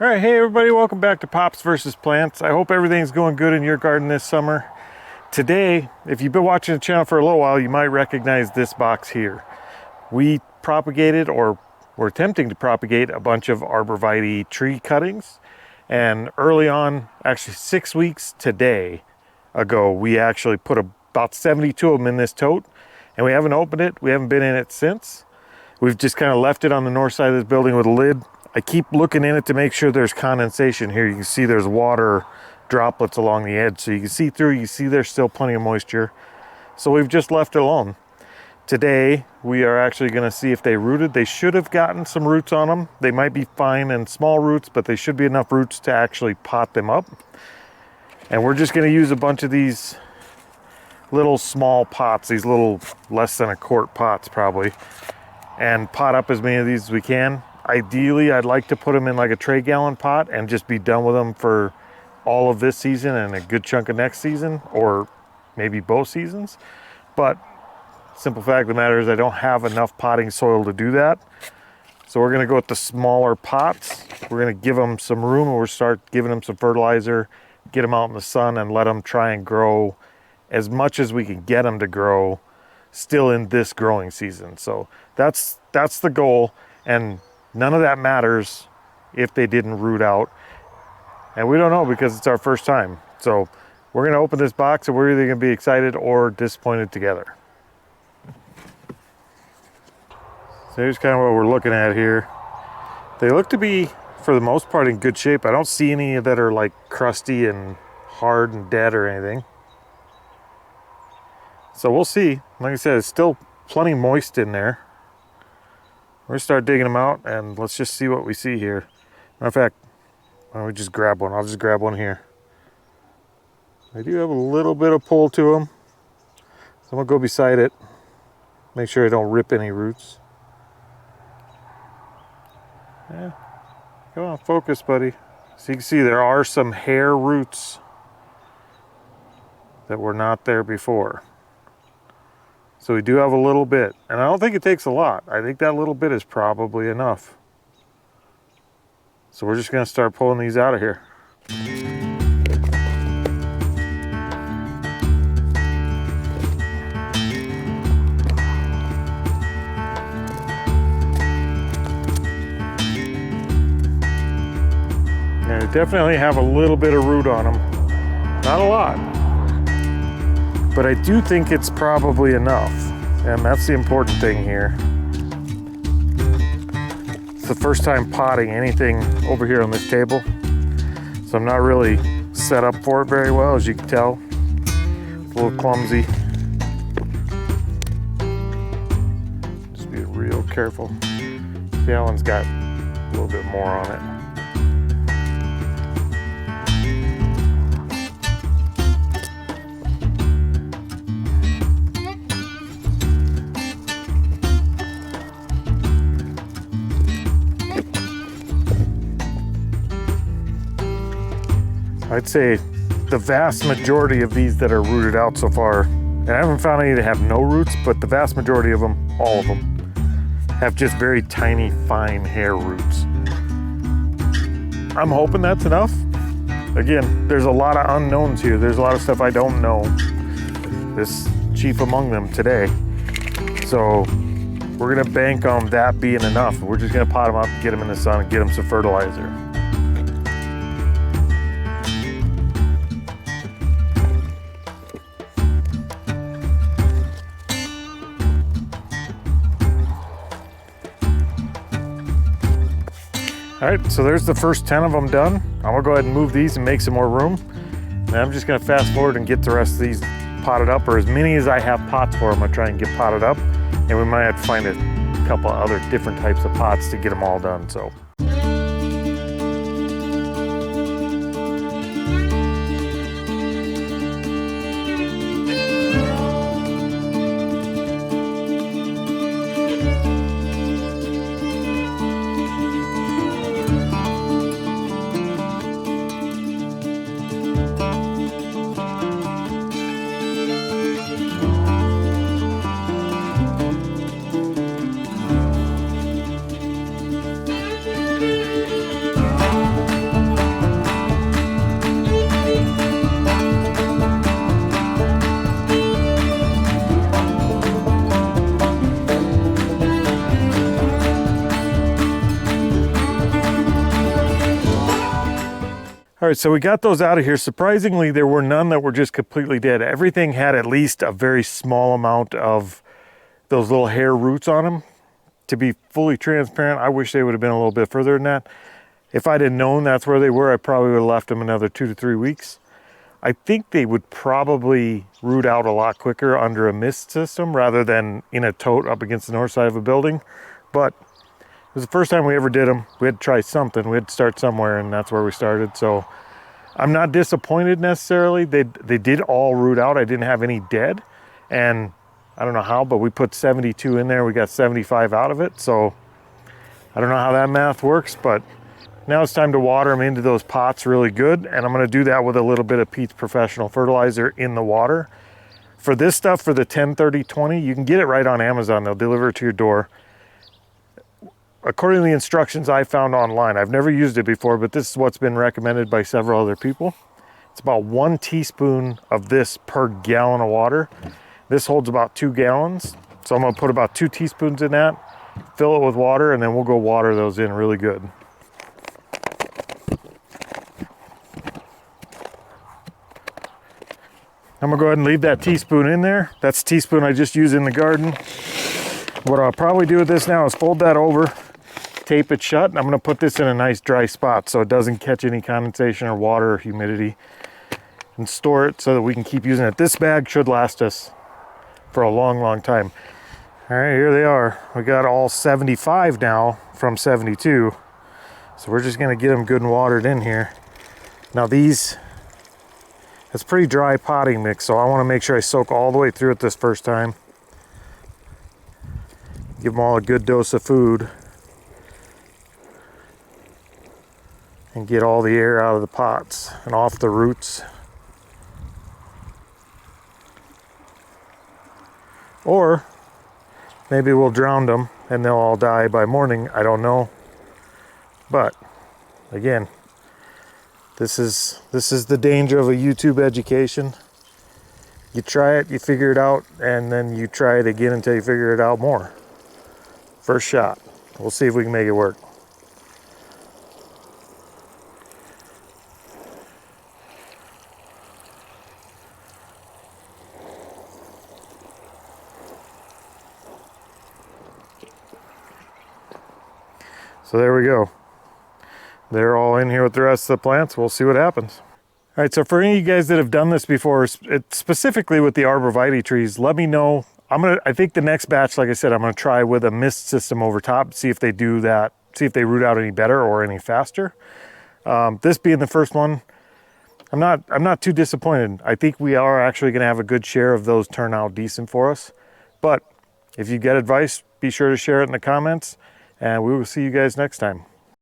All right, hey everybody, welcome back to Pops versus Plants. I hope everything's going good in your garden this summer. Today, if you've been watching the channel for a little while, you might recognize this box here. We propagated, or we're attempting to propagate, a bunch of Arborvitae tree cuttings. And early on, actually 6 weeks today ago, we actually put about 72 of them in this tote. And we haven't opened it, we haven't been in it since. We've just kind of left it on the north side of this building with a lid. I keep looking in it to make sure there's condensation here. You can see there's water droplets along the edge. So you can see through, you see there's still plenty of moisture. So we've just left it alone. Today, we are actually gonna see if they rooted. They should have gotten some roots on them. They might be fine and small roots, but they should be enough roots to actually pot them up. And we're just gonna use a bunch of these little small pots, these little less than a quart pots probably, and pot up as many of these as we can. Ideally, I'd like to put them in like a tray gallon pot and just be done with them for all of this season and a good chunk of next season, or maybe both seasons. But simple fact of the matter is I don't have enough potting soil to do that. So we're gonna go with the smaller pots. We're gonna give them some room, and we'll start giving them some fertilizer, get them out in the sun and let them try and grow as much as we can get them to grow still in this growing season. So that's the goal. And none of that matters if they didn't root out. And we don't know because it's our first time. So we're gonna open this box and we're either gonna be excited or disappointed together. So here's kind of what we're looking at here. They look to be, for the most part, in good shape. I don't see any that are like crusty and hard and dead or anything. So we'll see. Like I said, it's still plenty moist in there. We're gonna start digging them out and let's just see what we see here. Matter of fact, why don't we just grab one? I'll just grab one here. They do have a little bit of pull to them. So I'm gonna go beside it. Make sure I don't rip any roots. Yeah, come on, focus, buddy. So you can see there are some hair roots that were not there before. So we do have a little bit, and I don't think it takes a lot. I think that little bit is probably enough. So we're just gonna start pulling these out of here. And they definitely have a little bit of root on them. Not a lot. But I do think it's probably enough, and that's the important thing here. It's the first time potting anything over here on this table, so I'm not really set up for it very well, as you can tell. It's a little clumsy. Just be real careful. See, that one's got a little bit more on it. I'd say the vast majority of these that are rooted out so far, and I haven't found any that have no roots, but the vast majority of them, all of them, have just very tiny, fine hair roots. I'm hoping that's enough. Again, there's a lot of unknowns here. There's a lot of stuff I don't know. This chief among them today. So we're gonna bank on that being enough. We're just gonna pot them up, get them in the sun, and get them some fertilizer. All right, so there's the first 10 of them done. I'm gonna go ahead and move these and make some more room. And I'm just gonna fast forward and get the rest of these potted up, or as many as I have pots for. I'm gonna try and get potted up. And we might have to find a couple of other different types of pots to get them all done, so. All right, so we got those out of here. Surprisingly, there were none that were just completely dead. Everything had at least a very small amount of those little hair roots on them. To be fully transparent, I wish they would have been a little bit further than that. If I'd have known that's where they were, I probably would have left them another 2 to 3 weeks. I think they would probably root out a lot quicker under a mist system rather than in a tote up against the north side of a building. But it was the first time we ever did them. We had to try something. We had to start somewhere, and that's where we started. So I'm not disappointed necessarily. They did all root out. I didn't have any dead, and I don't know how, but we put 72 in there. We got 75 out of it. So I don't know how that math works, but now it's time to water them into those pots really good. And I'm going to do that with a little bit of Pete's Professional Fertilizer in the water. For this stuff, for the 10-30-20, you can get it right on Amazon. They'll deliver it to your door. According to the instructions I found online, I've never used it before, but this is what's been recommended by several other people. It's about 1 teaspoon of this per gallon of water. This holds about 2 gallons. So I'm gonna put about 2 teaspoons in that, fill it with water, and then we'll go water those in really good. I'm gonna go ahead and leave that teaspoon in there. That's the teaspoon I just used in the garden. What I'll probably do with this now is fold that over, tape it shut, and I'm gonna put this in a nice dry spot so it doesn't catch any condensation or water or humidity, and store it so that we can keep using it. This bag should last us for a long, long time. All right, here they are. We got all 75 now from 72. So we're just gonna get them good and watered in here. Now these, it's pretty dry potting mix, so I wanna make sure I soak all the way through it this first time. Give them all a good dose of food and get all the air out of the pots and off the roots. Or maybe we'll drown them and they'll all die by morning. I don't know. But again, this is the danger of a YouTube education. You try it, you figure it out, and then you try it again until you figure it out more. First shot. We'll see if we can make it work. So there we go. They're all in here with the rest of the plants. We'll see what happens. All right, so for any of you guys that have done this before, specifically with the Arborvitae trees, let me know. I think the next batch, like I said, I'm gonna try with a mist system over top, see if they do that, see if they root out any better or any faster. This being the first one, I'm not too disappointed. I think we are actually gonna have a good share of those turn out decent for us. But if you get advice, be sure to share it in the comments, and we will see you guys next time.